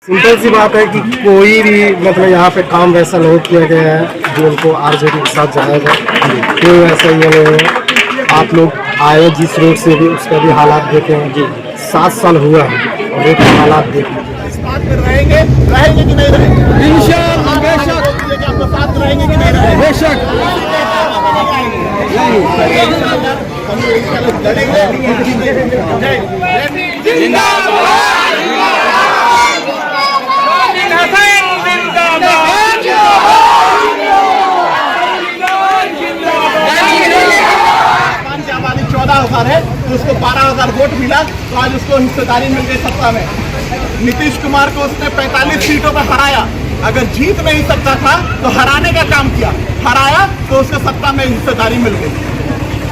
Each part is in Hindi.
सिंपल सी बात है कि कोई भी मतलब यहाँ पे काम वैसा नहीं किया गया है जो उनको आरजेडी के साथ जाया जाए। कोई वैसा ये नहीं है। आप लोग आए जिस रोड से भी उसका भी हालात देखे हैं जी। 7 साल हुआ है और एक हालात देख लीजिए। रहेंगे कि नहीं रहेंगे? इंशाअल्लाह बेशक आपके साथ रहेंगे कि नहीं रहेंगे? बेशक आबादी 14,000 है तो उसको 12,000 वोट मिला तो आज उसको हिस्सेदारी मिल गई सत्ता में। नीतीश कुमार को उसने 45 सीटों पर हराया। अगर जीत नहीं सकता था तो हराने का काम किया, हराया तो उसको सत्ता में हिस्सेदारी मिल गई।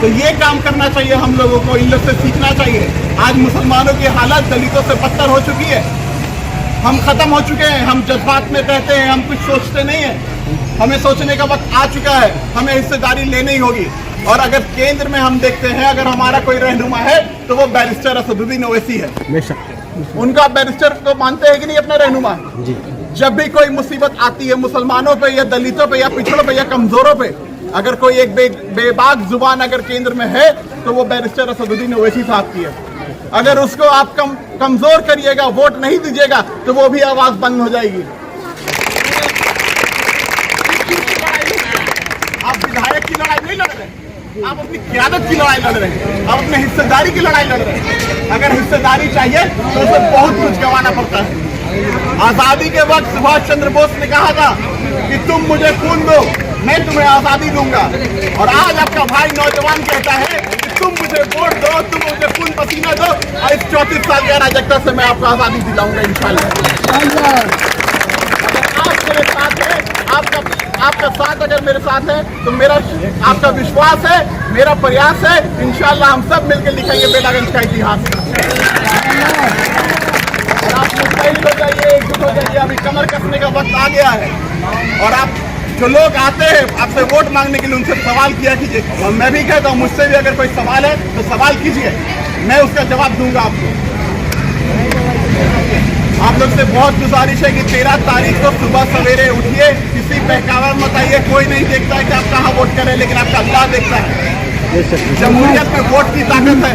तो ये काम करना चाहिए हम लोगों को, इन लोग से सीखना चाहिए। आज मुसलमानों की हालत दलितों से बदतर हो चुकी है। हम खत्म हो चुके हैं, हम जज्बात में कहते हैं, हम कुछ सोचते नहीं है। हमें सोचने का वक्त आ चुका है, हमें हिस्सेदारी लेनी ही होगी। और अगर केंद्र में हम देखते हैं, अगर हमारा कोई रहनुमा है तो वो बैरिस्टर असदुद्दीन ओवैसी है। उनका बैरिस्टर को मानते हैं कि नहीं अपना रहनुमा? जी। जब भी कोई मुसीबत आती है मुसलमानों पे या दलितों पे या पिछड़ों पे या कमजोरों पे, अगर कोई एक बेबाक जुबान अगर केंद्र में है तो वो बैरिस्टर असदुद्दीन ओवैसी साहब की है। अगर उसको आप कमजोर करिएगा, वोट नहीं दीजिएगा तो वो भी आवाज बंद हो जाएगी। आप विधायक की लड़ाई नहीं लड़ रहे, आप अपनी क़यादत की लड़ाई लड़ रहे हैं, आप अपने हिस्सेदारी की लड़ाई लड़ रहे हैं। अगर हिस्सेदारी चाहिए तो उसे बहुत कुछ गंवाना पड़ता है। आजादी के वक्त सुभाष चंद्र बोस ने कहा था कि तुम मुझे खून दो, मैं तुम्हें आजादी दूंगा। और आज आपका भाई नौजवान कहता है कि तुम मुझे वोट दो, तुम मुझे खून पसीना दो और इस 34 साल की अराजकता से मैं आपको आजादी दिलाऊंगा इंशाल्लाह। आप मेरे साथ है, आपका साथ अगर मेरे साथ है तो मेरा आपका विश्वास है, मेरा प्रयास है, इंशाल्लाह हम सब मिलकर लिखेंगे बेलागंज का इतिहास। और आप मुस्तैद हो जाइए, एकजुट हो जाइए। अभी कमर कसने का वक्त आ गया है। और आप जो लोग आते हैं आपसे वोट मांगने के लिए, उनसे सवाल किया कीजिए। और मैं भी कहता हूँ, मुझसे भी अगर कोई सवाल है तो सवाल कीजिए, मैं उसका जवाब दूंगा आपको। आप लोग से बहुत गुजारिश है कि 13 तारीख को सुबह सवेरे उठिए, किसी बहकावा मत आइए। कोई नहीं देखता है कि आप कहाँ वोट करें, लेकिन आपका अल्लाह देखता है। जमहूरियत में वोट की ताकत है।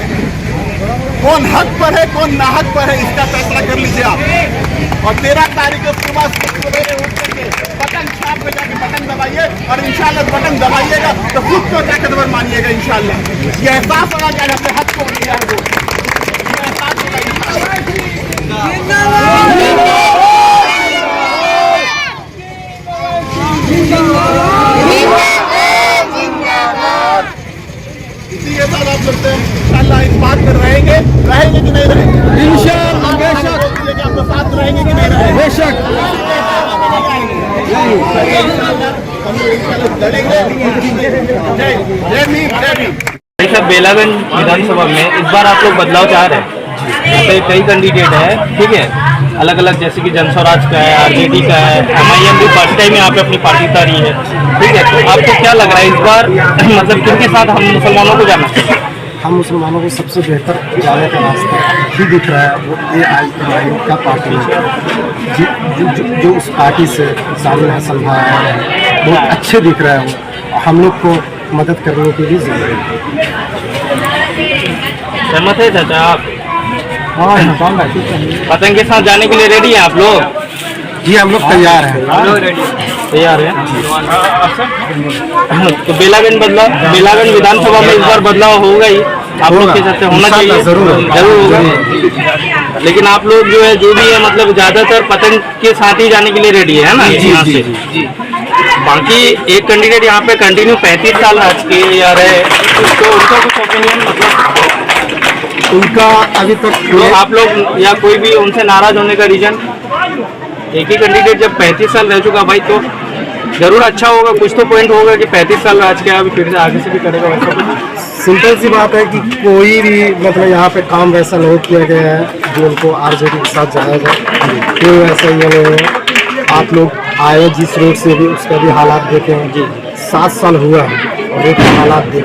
कौन हक पर है, कौन नाहक पर है, इसका फैसला कर लीजिए आप। और 13 तारीख को सुबह सवेरे उठ करके बटन छाप में जाके बटन दबाइए और इंशाल्लाह बटन दबाइएगा तो खुद को ताकतवर मानिएगा इंशाल्लाह। ये एहसास होगा कि अपने हक को मिल गया है वो, ये एहसास होगा इंशाल्लाह। इसी के साथ आप लोग इंशाल्लाह इस बात पर रहेंगे कि नहीं रहेंगे? इंशाल्लाह बेशक आपके साथ रहेंगे कि नहीं रहेंगे? बेशक सर, बेलागंज विधानसभा में इस बार आप लोग बदलाव चाह रहे हैं। यहाँ पे कई कैंडिडेट है, ठीक है, अलग अलग, जैसे कि जनस्वराज का है, आरजेडी का है, MIM भी फर्स्ट टाइम यहाँ पे अपनी पार्टी उतारी है, ठीक है। तो आपको क्या लग रहा है इस बार मतलब किनके साथ हम मुसलमानों को जाना चाहिए? हम मुसलमानों को सबसे बेहतर जाने का रास्ता ही दिख रहा है वो AIMIM का पार्टी है। जो उस पार्टी से सामने हसन भाई बहुत अच्छे दिख रहे हैं वो, हम लोग को मदद करने की भी जरूरत है। सहमत है चाचा आप? हाँ, पतंग के साथ जाने के लिए रेडी हैं आप लोग? जी, हम लोग तैयार हैं। हम लोग रेडी तैयार हैं। तो बेलागंज विधानसभा में इस बार बदलाव होगा ही, आप लोग के साथ होना चाहिए, जरूर होगा। लेकिन आप लोग जो है, जो भी है, मतलब ज्यादातर पतंग के साथ ही जाने के लिए रेडी है ना? जी। बाकी एक कैंडिडेट यहाँ पे कंटिन्यू 35 साल राज के या रहे, तो उनका कुछ ओपिनियन, मतलब उनका अभी तक तो आप लोग या कोई भी उनसे नाराज होने का रीजन? एक ही कैंडिडेट जब 35 साल रह चुका भाई, तो जरूर अच्छा होगा, कुछ तो पॉइंट होगा कि 35 साल राज के अभी फिर से आगे से भी करेगा वैसा कुछ। सिंपल सी बात है कि कोई भी मतलब यहाँ पे काम वैसा नहीं किया गया है जो उनको आरजेडी के साथ जाया जाए। कोई वैसा ये नहीं है। आप लोग आए जिस रोड से भी उसका भी हालात देखे हैं जी। 7 साल हुआ है और एक हालात देखे।